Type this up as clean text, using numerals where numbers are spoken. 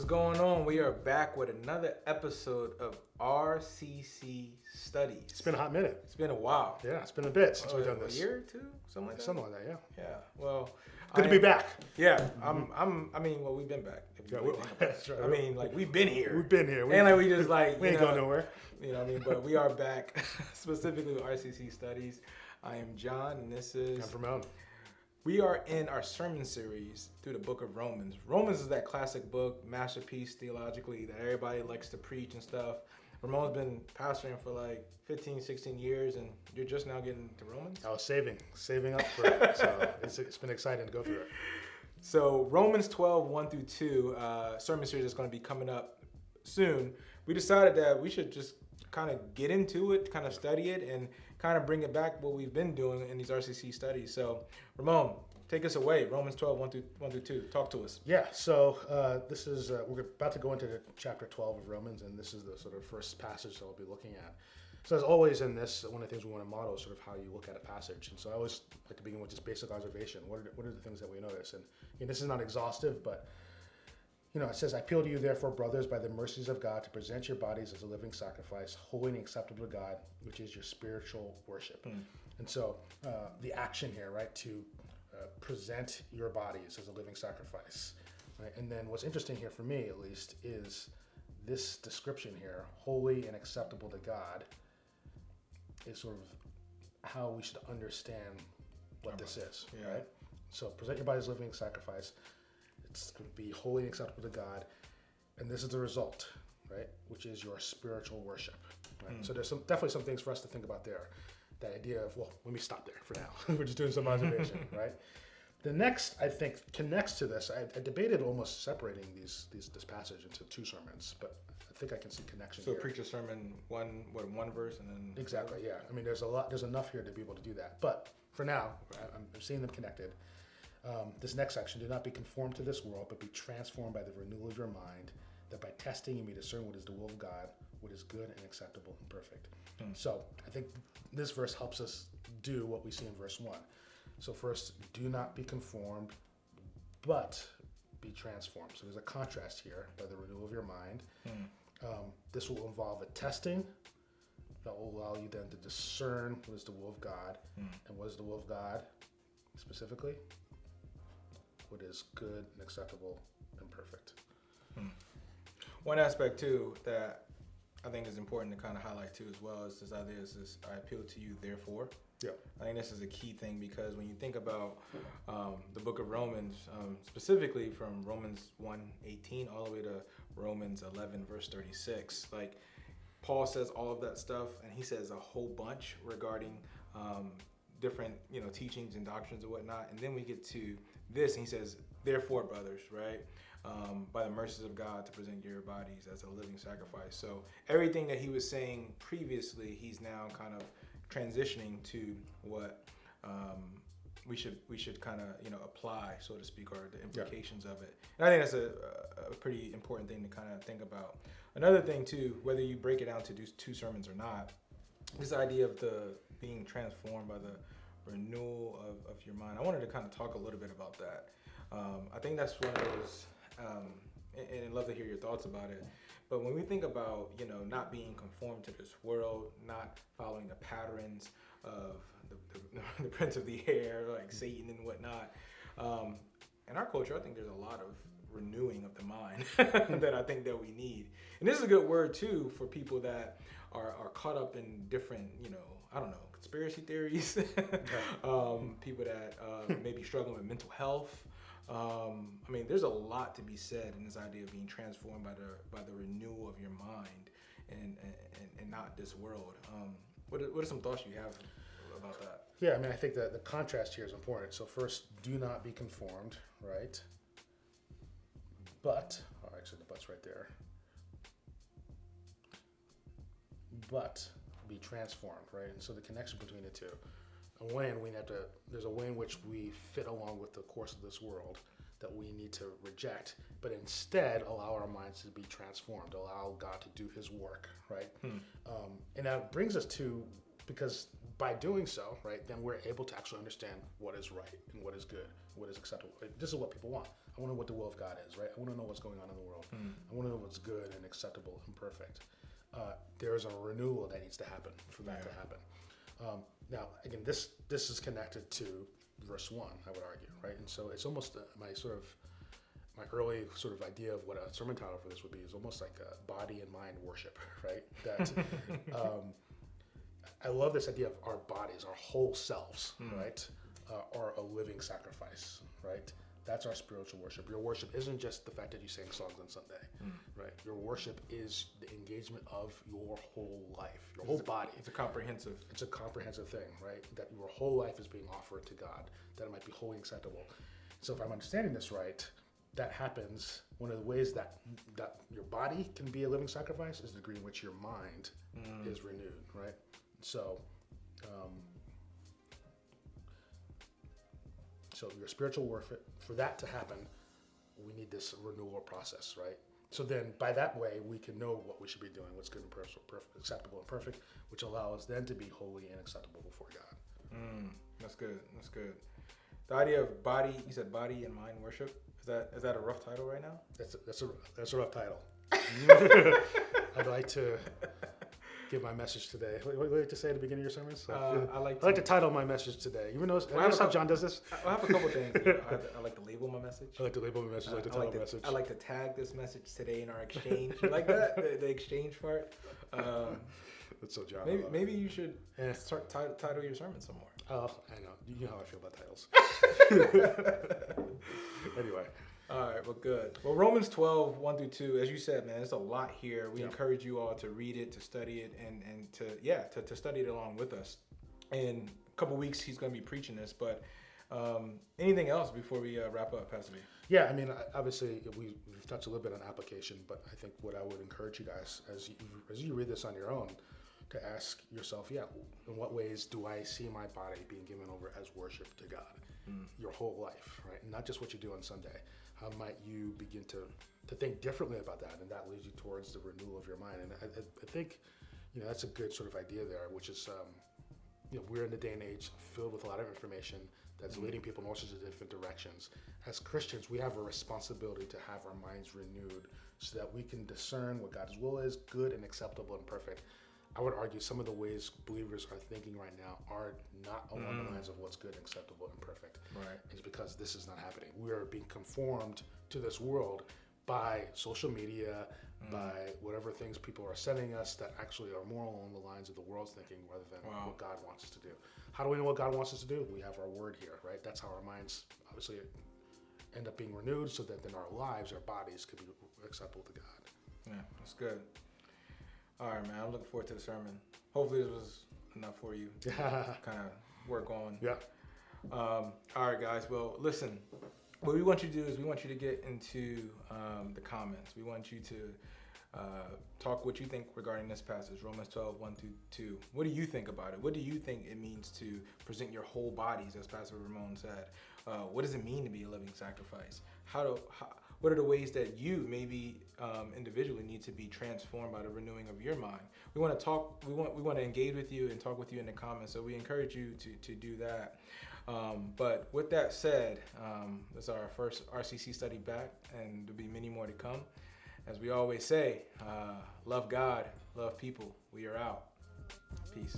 What's going on? We are back with another episode of RCC Studies. It's been a hot minute. It's been a while. Yeah, it's been a bit since we've done A this. year or two, something like that. Something like that, yeah. Yeah. Well, Good to be back. Yeah, well, we've been back. If you Yeah, really think about that's it. right. I mean, like we've been here. We've been here. And like we just like we ain't going nowhere. You know what I mean? But we are back specifically with RCC Studies. I am John, and this is. I'm Vermon. We are in our sermon series through the book of Romans. Romans is that classic book, masterpiece theologically, that everybody likes to preach and stuff. Ramon's been pastoring for like 15, 16 years, and you're just now getting to Romans? I was saving up for it. So it's been exciting to go through it. So Romans 12, 1 through 2, sermon series is going to be coming up soon. We decided that we should just kind of get into it, kind of study it, and kind of bring it back what we've been doing in these RCC studies. So, Ramon, take us away. Romans 12, 1 through 2. Talk to us. Yeah, so this is, we're about to go into the chapter 12 of Romans, and this is the sort of first passage that we'll be looking at. So as always in this, one of the things we want to model is sort of how you look at a passage. And so I always like to begin with just basic observation. What are the things that we notice? And this is not exhaustive, but it says, I appeal to you, therefore, brothers, by the mercies of God, to present your bodies as a living sacrifice, holy and acceptable to God, which is your spiritual worship. And so the action here, right, to present your bodies as a living sacrifice. Right? And then what's interesting here for me, at least, is this description here, holy and acceptable to God, is sort of how we should understand what this is, right? So present your body as a living sacrifice. It's going to be holy and acceptable to God, and this is the result, right? Which is your spiritual worship. Right? So there's definitely some things for us to think about there. The idea of, well, let me stop there for now. We're just doing some observation, right? The next, I think, connects to this. I debated almost separating this passage into two sermons, but I think I can see connection here. So preach a sermon, one verse, and then Exactly, yeah. I mean, there's enough here to be able to do that. But for now, I'm seeing them connected. This next section, do not be conformed to this world, but be transformed by the renewal of your mind, that by testing you may discern what is the will of God, what is good and acceptable and perfect. So I think this verse helps us do what we see in verse 1. So first, do not be conformed, but be transformed. So there's a contrast here by the renewal of your mind. This will involve a testing that will allow you then to discern what is the will of God. And what is the will of God specifically? What is good and acceptable and perfect. One aspect too that I think is important to kind of highlight too as well is this idea is this, I appeal to you therefore. Yeah. I think this is a key thing because when you think about the book of Romans, specifically from Romans 1:18 all the way to Romans 11 verse 36, like Paul says all of that stuff and he says a whole bunch regarding different teachings and doctrines and whatnot, and then we get to this and he says, therefore, brothers, right, by the mercies of God, to present your bodies as a living sacrifice. So everything that he was saying previously, he's now kind of transitioning to what we should kind of apply, so to speak, or the implications of it. And I think that's a pretty important thing to kind of think about. Another thing too, whether you break it down to do two sermons or not, this idea of the being transformed by the renewal of your mind. I wanted to kind of talk a little bit about that. I think that's one of those, and I'd love to hear your thoughts about it. But when we think about, not being conformed to this world, not following the patterns of the prince of the air, like Satan and whatnot, in our culture, I think there's a lot of renewing of the mind that I think that we need. And this is a good word too for people that are caught up in different, conspiracy theories, people that may be struggling with mental health. There's a lot to be said in this idea of being transformed by the renewal of your mind and not this world. What are some thoughts you have about that? Yeah, I think that the contrast here is important. So first, do not be conformed, right? But, actually the but's right there. But be transformed, right? And so the connection between the two. There's a way in which we fit along with the course of this world that we need to reject, but instead allow our minds to be transformed, allow God to do his work, right? And that brings us to because by doing so, right, then we're able to actually understand what is right and what is good, what is acceptable. Right? This is what people want. I want to know what the will of God is, right? I want to know what's going on in the world. I want to know what's good and acceptable and perfect. There is a renewal that needs to happen for that to happen. Now, again, this is connected to verse 1, I would argue, right? And so it's almost my early sort of idea of what a sermon title for this would be is almost like a body and mind worship, right? That I love this idea of our bodies, our whole selves, right, are a living sacrifice, right? That's our spiritual worship. Your worship isn't just the fact that you sing songs on Sunday, right? Your worship is the engagement of your whole life, your whole body. It's a comprehensive thing, right? That your whole life is being offered to God, that it might be wholly acceptable. So if I'm understanding this right, that happens, one of the ways that your body can be a living sacrifice is the degree in which your mind is renewed, right? So, so your spiritual warfare, for that to happen, we need this renewal process, right? So then by that way, we can know what we should be doing, what's good and perfect, acceptable and perfect, which allows us then to be holy and acceptable before God. That's good. That's good. The idea of body, you said body and mind worship. Is that a rough title right now? That's a rough title. I'd like to give my message today. What do you like to say at the beginning of your sermons? I like to title my message today. Even though John does this. I have a couple things. I like to label my message. I like to label my message. I like to title my message. I like to tag this message today in our exchange. You like that? The exchange part. That's so John. Maybe you should start title your sermon some more. Oh, I know. You know how I feel about titles. Anyway. All right, well, good. Well, Romans 12, 1 through 2, as you said, man, there's a lot here. We encourage you all to read it, to study it, and to study it along with us. In a couple weeks, he's going to be preaching this, but anything else before we wrap up, Pastor B? Yeah, I mean, obviously, we've touched a little bit on application, but I think what I would encourage you guys, as you read this on your own, to ask yourself, in what ways do I see my body being given over as worship to God? Your whole life, right? And not just what you do on Sunday. How might you begin to think differently about that? And that leads you towards the renewal of your mind. And I think, that's a good sort of idea there, which is, we're in a day and age filled with a lot of information that's leading people in all sorts of different directions. As Christians, we have a responsibility to have our minds renewed so that we can discern what God's will is, good and acceptable and perfect. I would argue some of the ways believers are thinking right now are not along the lines of what's good, acceptable, and perfect. Right. It's because this is not happening. We are being conformed to this world by social media, by whatever things people are sending us that actually are more along the lines of the world's thinking rather than what God wants us to do. How do we know what God wants us to do? We have our word here, right? That's how our minds obviously end up being renewed so that then our lives, our bodies could be acceptable to God. Yeah, that's good. All right, man. I'm looking forward to the sermon. Hopefully this was enough for you to kind of work on. Yeah. All right, guys. Well, listen. What we want you to do is we want you to get into the comments. We want you to talk what you think regarding this passage, Romans 12, 1 through 2. What do you think about it? What do you think it means to present your whole bodies, as Pastor Vermon said? What does it mean to be a living sacrifice? What are the ways that you maybe individually need to be transformed by the renewing of your mind? We want to talk. We want to engage with you and talk with you in the comments. So we encourage you to do that. But with that said, this is our first RCC study back, and there'll be many more to come. As we always say, love God, love people. We are out. Peace.